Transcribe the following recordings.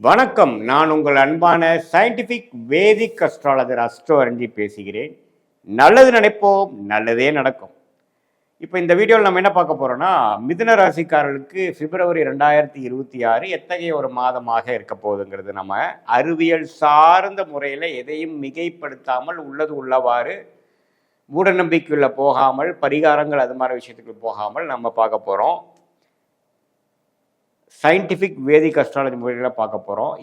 வணக்கம். நான் உங்கள் அன்பான சயின்டிஃபிக் வேதிக் அஸ்ட்ராலஜர் அஸ்ட்ரோ அரஞ்சி பேசுகிறேன். நல்லது நினைப்போம், நல்லதே நடக்கும். இப்போ இந்த வீடியோவில் நம்ம என்ன பார்க்க போறோம்னா, மிதுன ராசிக்காரர்களுக்கு பிப்ரவரி 2026 எத்தகைய ஒரு மாதமாக இருக்க போகுதுங்கிறது நம்ம அறிவியல் சார்ந்த முறையில் எதையும் மிகைப்படுத்தாமல் உள்ளது உள்ளவாறு மூட நம்பிக்கையுள்ள போகாமல் பரிகாரங்கள் அது மாதிரி விஷயத்துக்கு போகாமல் நம்ம பார்க்க போகிறோம். சயின்டிஃபிக் வேதிக் அஸ்ட்ராலஜி முறையில் பார்க்க போகிறோம்.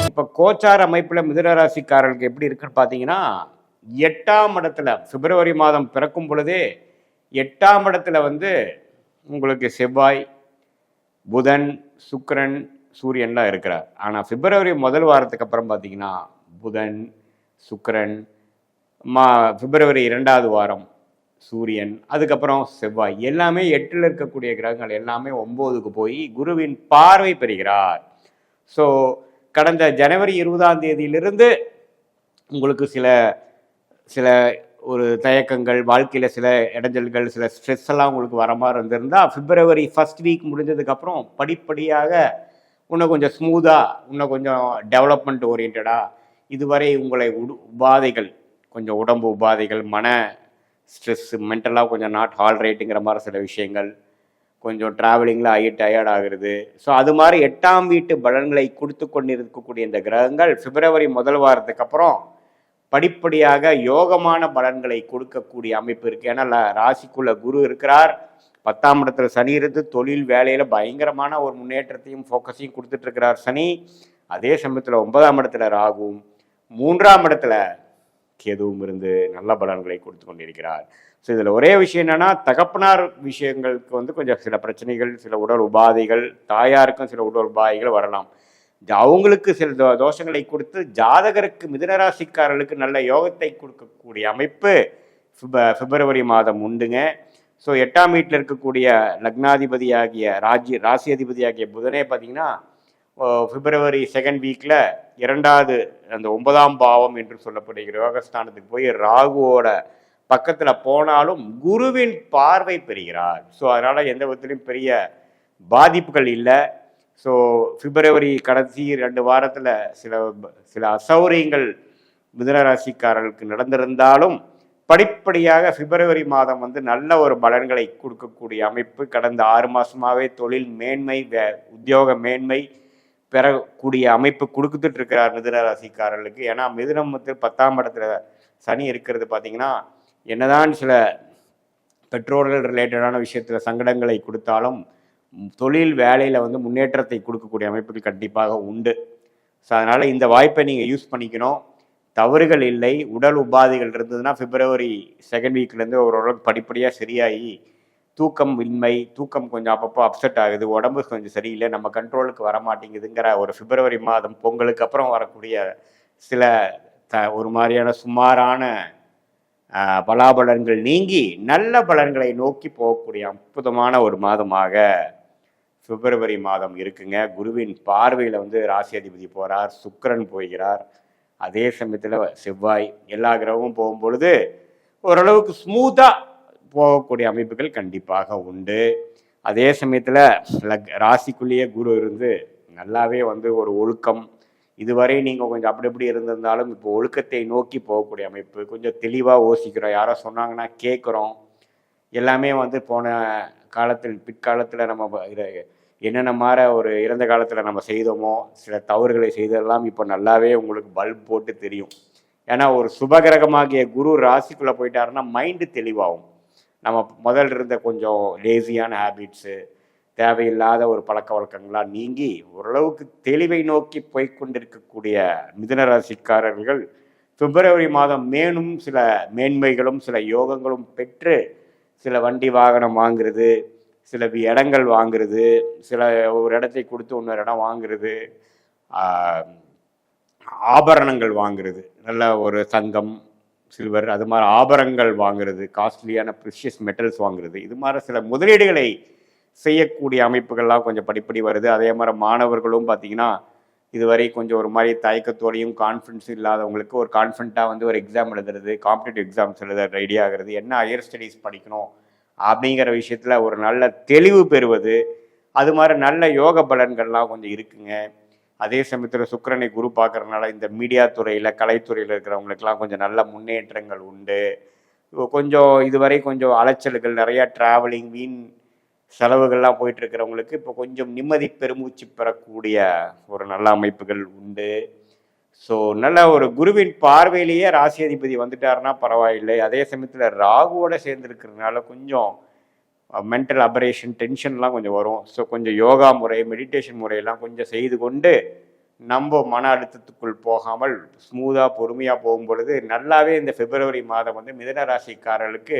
இப்போ கோச்சார் அமைப்பில் மிதுனராசிக்காரர்களுக்கு எப்படி இருக்குன்னு பார்த்தீங்கன்னா, 8ஆம் இடத்துல பிப்ரவரி மாதம் பிறக்கும் பொழுதே 8ஆம் இடத்துல உங்களுக்கு செவ்வாய், புதன், சுக்கிரன், சூரியன்லாம் இருக்கிறார். ஆனால் பிப்ரவரி முதல் வாரத்துக்கு அப்புறம் பார்த்தீங்கன்னா புதன், சுக்கிரன், பிப்ரவரி 2வது வாரம் சூரியன், அதுக்கப்புறம் செவ்வாய், எல்லாமே 8ல் இருக்கக்கூடிய கிரகங்கள் எல்லாமே 9க்கு போய் குருவின் பார்வை பெறுகிறார். ஸோ கடந்த ஜனவரி 20ஆம் தேதியிலிருந்து உங்களுக்கு சில சில ஒரு தயக்கங்கள், வாழ்க்கையில் சில இடைஞ்சல்கள், சில ஸ்ட்ரெஸ் எல்லாம் உங்களுக்கு வர மாதிரி இருந்திருந்தால் பிப்ரவரி ஃபர்ஸ்ட் வீக் முடிஞ்சதுக்கப்புறம் படிப்படியாக இன்னும் கொஞ்சம் ஸ்மூத்தாக, இன்னும் கொஞ்சம் டெவலப்மெண்ட் ஓரியன்டாக இதுவரை உங்களை உபாதைகள், கொஞ்சம் உடம்பு உபாதைகள், மன ஸ்ட்ரெஸ்ஸு, மென்டலாக கொஞ்சம் நாட் ஹால்ரைட்டுங்கிற மாதிரி சில விஷயங்கள், கொஞ்சம் ட்ராவலிங்கில் ஆகி டயர்ட் ஆகுறது. ஸோ அது மாதிரி 8ஆம் வீட்டு பலன்களை கொடுத்து கொண்டு இருக்கக்கூடிய இந்த கிரகங்கள் பிப்ரவரி முதல் வாரத்துக்கு அப்புறம் படிப்படியாக யோகமான பலன்களை கொடுக்கக்கூடிய அமைப்பு இருக்குது. ஏன்னா ராசிக்குள்ள குரு இருக்கிறார், 10ஆம் இடத்துல சனி இருந்து தொழில் வேலையில் பயங்கரமான ஒரு முன்னேற்றத்தையும் ஃபோக்கஸையும் கொடுத்துட்ருக்கிறார் சனி. அதே சமயத்தில் 9ஆம் இடத்துல ராகுவும் 3ஆம் இடத்துல கேதுவும் இருந்து நல்ல பலன்களை கொடுத்து கொண்டிருக்கிறார். ஸோ இதில் ஒரே விஷயம் என்னென்னா, தகப்பனார் விஷயங்களுக்கு கொஞ்சம் சில பிரச்சனைகள், சில உடல் உபாதைகள், தாயாருக்கும் சில உடல் உபாதைகள் வரலாம். அவங்களுக்கு சில தோஷங்களை கொடுத்து ஜாதகருக்கு மிதுனராசிக்காரர்களுக்கு நல்ல யோகத்தை கொடுக்கக்கூடிய அமைப்பு பிப்ரவரி மாதம் உண்டுங்க. ஸோ 8ஆம் வீட்டில் இருக்கக்கூடிய லக்னாதிபதியாகிய ராசி அதிபதியாகிய புதனே பார்த்தீங்கன்னா பிப்ரவரி செகண்ட் வீக்கில் 2வது அந்த 9ஆம் பாவம் என்று சொல்லப்படுகிற யோகஸ்தானத்துக்கு போய் ராகுவோட பக்கத்தில் போனாலும் குருவின் பார்வை பெறுகிறார். ஸோ அதனால் எந்த விதத்திலையும் பெரிய பாதிப்புகள் இல்லை. ஸோ பிப்ரவரி கடைசி 2 வாரத்தில் சில அசௌரியங்கள் மிதுனராசிக்காரர்களுக்கு நடந்திருந்தாலும் படிப்படியாக பிப்ரவரி மாதம் நல்ல ஒரு பலன்களை கொடுக்கக்கூடிய அமைப்பு. கடந்த 6 மாதமாகவே தொழில் மேன்மை, உத்தியோக மேன்மை பெறக்கூடிய அமைப்பு கொடுத்துட்டு இருக்கிறார் மிதுனராசிக்காரர்களுக்கு. ஏன்னா மிதுனம் 10ஆம் இடத்துல சனி இருக்கிறது பார்த்தீங்கன்னா, என்னதான் சில பெற்றோர்கள் ரிலேட்டடான விஷயத்தில் சங்கடங்களை கொடுத்தாலும் தொழில் வேலையில் முன்னேற்றத்தை கொடுக்கக்கூடிய அமைப்புகள் கண்டிப்பாக உண்டு. ஸோ அதனால் இந்த வாய்ப்பை நீங்கள் யூஸ் பண்ணிக்கணும், தவறுகள் இல்லை. உடல் உபாதைகள் இருந்ததுன்னா பிப்ரவரி செகண்ட் வீக்லேருந்து ஓரளவுக்கு படிப்படியாக சரியாகி தூக்கம் இன்மை, தூக்கம் கொஞ்சம் அப்பப்போ அப்செட் ஆகுது, உடம்பு கொஞ்சம் சரியில்லை, நம்ம கண்ட்ரோலுக்கு வர மாட்டேங்குதுங்கிற ஒரு பிப்ரவரி மாதம் பொங்கலுக்கு அப்புறம் வரக்கூடிய சில ஒரு மாதிரியான சுமாரான பலாபலன்கள் நீங்கி நல்ல பலன்களை நோக்கி போகக்கூடிய அற்புதமான ஒரு மாதமாக பிப்ரவரி மாதம் இருக்குங்க. குருவின் பார்வையில் ராசி அதிபதி போகிறார், சுக்கிரன் போகிறார், அதே சமயத்தில் செவ்வாய், எல்லா கிரகமும் போகும்பொழுது ஓரளவுக்கு ஸ்மூத்தாக போகக்கூடிய அமைப்புகள் கண்டிப்பாக உண்டு. அதே சமயத்தில் ராசிக்குள்ளேயே குரு இருந்து நல்லாவே ஒரு ஒழுக்கம், இதுவரை நீங்கள் கொஞ்சம் அப்படி இப்படி இருந்திருந்தாலும் இப்போ ஒழுக்கத்தை நோக்கி போகக்கூடிய அமைப்பு. கொஞ்சம் தெளிவாக யோசிக்கிறோம், யாரோ சொன்னாங்கன்னா கேட்குறோம், எல்லாமே போன காலத்தில் பிற்காலத்தில் நம்ம என்னென்ன மாதிரி ஒரு இறந்த காலத்தில் நம்ம செய்தோமோ சில தவறுகளை செய்ததெல்லாம் இப்போ நல்லாவே உங்களுக்கு பல்ப் போட்டு தெரியும். ஏன்னா ஒரு சுபகிரகமாகிய குரு ராசிக்குள்ளே போயிட்டாருன்னா மைண்டு தெளிவாகும். நம்ம முதல்ல இருந்த கொஞ்சம் லேசியான ஹேபிட்ஸு, தேவையில்லாத ஒரு பழக்க வழக்கங்களாக நீங்கி ஓரளவுக்கு தெளிவை நோக்கி போய்கொண்டிருக்கக்கூடிய மிதுனராசிக்காரர்கள் பிப்ரவரி மாதம் மேலும் சில மேன்மைகளும் சில யோகங்களும் பெற்று சில வண்டி வாகனம் வாங்குறது, சில இடங்கள் வாங்குறது, சில ஒரு இடத்தை கொடுத்து இன்னொரு இடம் வாங்குறது, ஆபரணங்கள் வாங்குறது, நல்ல ஒரு தங்கம், சில்வர், அது மாதிரி ஆபரணங்கள் வாங்குறது, காஸ்ட்லியான ப்ரிஷியஸ் மெட்டல்ஸ் வாங்குறது, இது மாதிரி சில முதலீடுகளை செய்யக்கூடிய அமைப்புகள்லாம் கொஞ்சம் படிப்படி வருது. அதே மாதிரி மாணவர்களும் பார்த்திங்கன்னா இதுவரை கொஞ்சம் ஒரு மாதிரி தயக்கத்தோடையும் கான்ஃபிடன்ஸ் இல்லாதவங்களுக்கு ஒரு கான்ஃபிடண்ட்டாக வந்து ஒரு எக்ஸாம் எழுதுறது, காம்படிட்டிவ் எக்ஸாம்ஸ் எழுத ரெடி ஆகிறது, என்ன ஹையர் ஸ்டடீஸ் படிக்கணும் அப்படிங்கிற விஷயத்தில் ஒரு நல்ல தெளிவு பெறுவது, அது மாதிரி நல்ல யோக பலன்கள்லாம் கொஞ்சம் இருக்குங்க. அதே சமயத்தில் சுக்கிரனை குரு பார்க்கறதுனால இந்த மீடியா துறையில், கலைத்துறையில் இருக்கிறவங்களுக்கெல்லாம் கொஞ்சம் நல்ல முன்னேற்றங்கள் உண்டு. கொஞ்சம் இதுவரை கொஞ்சம் அலைச்சல்கள், நிறையா ட்ராவலிங், வீண் செலவுகள்லாம் போயிட்டு இருக்கிறவங்களுக்கு இப்போ கொஞ்சம் நிம்மதி பெருமூச்சு பெறக்கூடிய ஒரு நல்ல அமைப்புகள் உண்டு. ஸோ நல்ல ஒரு குருவின் பார்வையிலேயே ராசி அதிபதி வந்துட்டாருன்னா பரவாயில்லை. அதே சமயத்தில் ராகுவோட சேர்ந்துருக்கிறதுனால கொஞ்சம் மென்டல் அபரேஷன், டென்ஷன்லாம் கொஞ்சம் வரும். ஸோ கொஞ்சம் யோகா முறை, மெடிடேஷன் முறையெல்லாம் கொஞ்சம் செய்து கொண்டு நம்ம மன அழுத்தத்துக்குள் போகாமல் ஸ்மூத்தாக பொறுமையாக போகும் பொழுது நல்லாவே இந்த பிப்ரவரி மாதம் வந்து மிதுன ராசிக்காரர்களுக்கு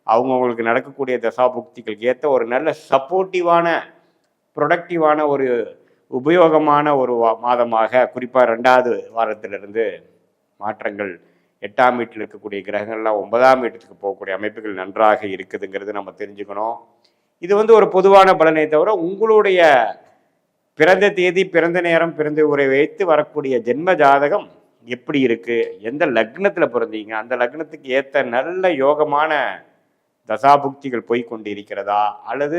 அவங்கவுங்களுக்கு நடக்கக்கூடிய தசாபுக்திகளுக்கு ஏற்ற ஒரு நல்ல சப்போர்ட்டிவான, ப்ரொடக்டிவான, ஒரு உபயோகமான ஒரு மாதமாக, குறிப்பாக 2வது வாரத்திலிருந்து மாற்றங்கள் 8ஆம் வீட்டில் இருக்கக்கூடிய கிரகங்கள்லாம் 9ஆம் வீட்டுக்கு போகக்கூடிய அமைப்புகள் நன்றாக இருக்குதுங்கிறது நம்ம தெரிஞ்சுக்கணும். இது வந்து ஒரு பொதுவான பலனை தவிர உங்களுடைய பிறந்த தேதி, பிறந்த நேரம், பிறந்த ஊரை வைத்து வரக்கூடிய ஜென்ம ஜாதகம் எப்படி இருக்கு, எந்த லக்னத்தில் பிறந்தீங்க, அந்த லக்னத்துக்கு ஏற்ற நல்ல யோகமான தசாபுக்திகள் போய் கொண்டு இருக்கிறதா, அல்லது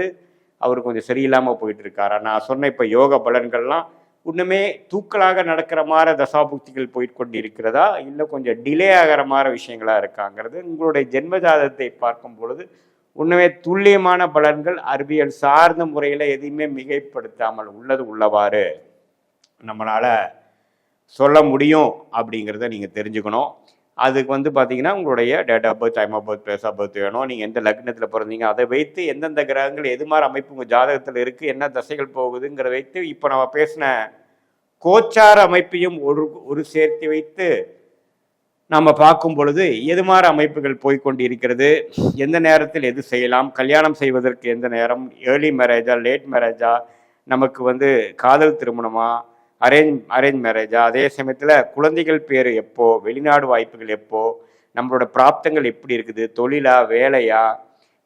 அவர் கொஞ்சம் சரியில்லாமல் போயிட்டு இருக்காரா. நான் சொன்ன இப்போ யோக பலன்கள்லாம் இன்னுமே தூக்கலாக நடக்கிற மாதிரி தசாபுக்திகள் போயிட்டு கொண்டு இருக்கிறதா, இல்லை கொஞ்சம் டிலே ஆகிற மாதிரி விஷயங்களா இருக்காங்கிறது உங்களுடைய ஜென்ம ஜாதகத்தை பார்க்கும் பொழுது உண்மையே துல்லியமான பலன்கள் அறிவியல் சார்ந்த முறையில் எதையுமே மிகைப்படுத்தாமல் உள்ளது உள்ளவாறு நம்மளால் சொல்ல முடியும் அப்படிங்கிறத நீங்கள் தெரிஞ்சுக்கணும். அதுக்கு வந்து பார்த்தீங்கன்னா உங்களுடைய date of birth, time of birth, place of birth வேணும். நீங்கள் எந்த லக்னத்தில் பிறந்தீங்க அதை வைத்து எந்தெந்த கிரகங்கள் எது மாதிரி அமைப்பு உங்கள் ஜாதகத்தில் இருக்குது, என்ன தசைகள் போகுதுங்கிறத வைத்து இப்போ நம்ம பேசின கோச்சார அமைப்பையும் ஒரு சேர்த்து வைத்து நம்ம பார்க்கும் பொழுது எது மாதிரி அமைப்புகள் போய்கொண்டு இருக்கிறது, எந்த நேரத்தில் எது செய்யலாம், கல்யாணம் செய்வதற்கு எந்த நேரம், ஏர்லி மேரேஜா, லேட் மேரேஜா, நமக்கு வந்து காதல் திருமணமா, அரேஞ்ச் மேரேஜா, அதே சமயத்தில் குழந்தைகள் பேர் எப்போ, வெளிநாடு வாய்ப்புகள் எப்போ, நம்மளோட பிராப்தங்கள் எப்படி இருக்குது, தொழிலா, வேலையா,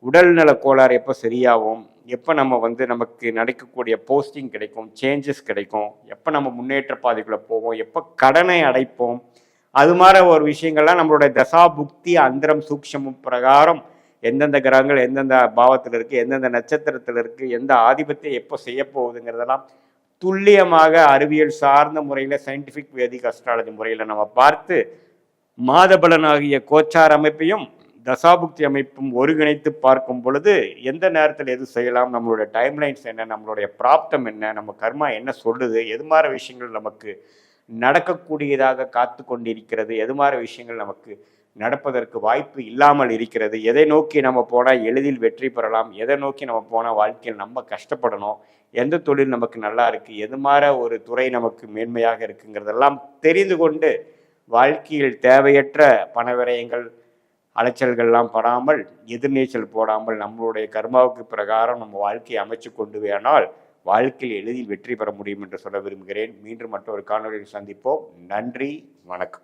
உடல்நல கோளாறு எப்போ சரியாகும், எப்போ நம்ம வந்து நமக்கு நடக்கக்கூடிய போஸ்டிங் கிடைக்கும், சேஞ்சஸ் கிடைக்கும், எப்போ நம்ம முன்னேற்ற பாதைக்குள்ளே போவோம், எப்போ கடனை அடைப்போம், அது மாதிரி ஒரு விஷயங்கள்லாம் நம்மளுடைய தசா புக்தி அந்தரம் சூக்ஷமும் பிரகாரம் எந்தெந்த கிரகங்கள் எந்தெந்த பாவத்தில் இருக்குது, எந்தெந்த நட்சத்திரத்தில் இருக்குது, எந்த ஆதிபத்தியம் எப்போ செய்ய போகுதுங்கிறதெல்லாம் துல்லியமாக அறிவியல் சார்ந்த முறையில் சயின்டிஃபிக் வேதிக் அஸ்ட்ராலஜி முறையில் நம்ம பார்த்து மாதபலனாகிய கோச்சார அமைப்பையும் தசாபுக்தி அமைப்பும் ஒருங்கிணைத்து பார்க்கும் பொழுது எந்த நேரத்தில் எது செய்யலாம், நம்மளுடைய டைம்லைன்ஸ் என்ன, நம்மளுடைய பிராப்தம் என்ன, நம்ம கர்மா என்ன சொல்லுது, எது மாதிரி விஷயங்கள் நமக்கு நடக்கக்கூடியதாக காத்து கொண்டிருக்கிறது, எது மாதிரி விஷயங்கள் நமக்கு நடப்பதற்கு வாய்ப்பு இல்லாமல் இருக்கிறது, எதை நோக்கி நம்ம போனால் எளிதில் வெற்றி பெறலாம், எதை நோக்கி நம்ம போனால் வாழ்க்கையில் நம்ம கஷ்டப்படணும், எந்த தொழில் நமக்கு நல்லா இருக்குது, எது மாதிரி ஒரு துறை நமக்கு மேன்மையாக இருக்குங்கிறதெல்லாம் தெரிந்து கொண்டு வாழ்க்கையில் தேவையற்ற பண விரயங்கள், அலைச்சல்கள்லாம் படாமல், எதிர்நீச்சல் போடாமல் நம்மளுடைய கர்மாவுக்கு பிரகாரம் நம்ம வாழ்க்கையை அமைச்சு கொண்டு வேணால் வாழ்க்கையில் எளிதில் வெற்றி பெற முடியும் என்று சொல்ல விரும்புகிறேன். மீண்டும் மற்றொரு காணொலியில் சந்திப்போம். நன்றி, வணக்கம்.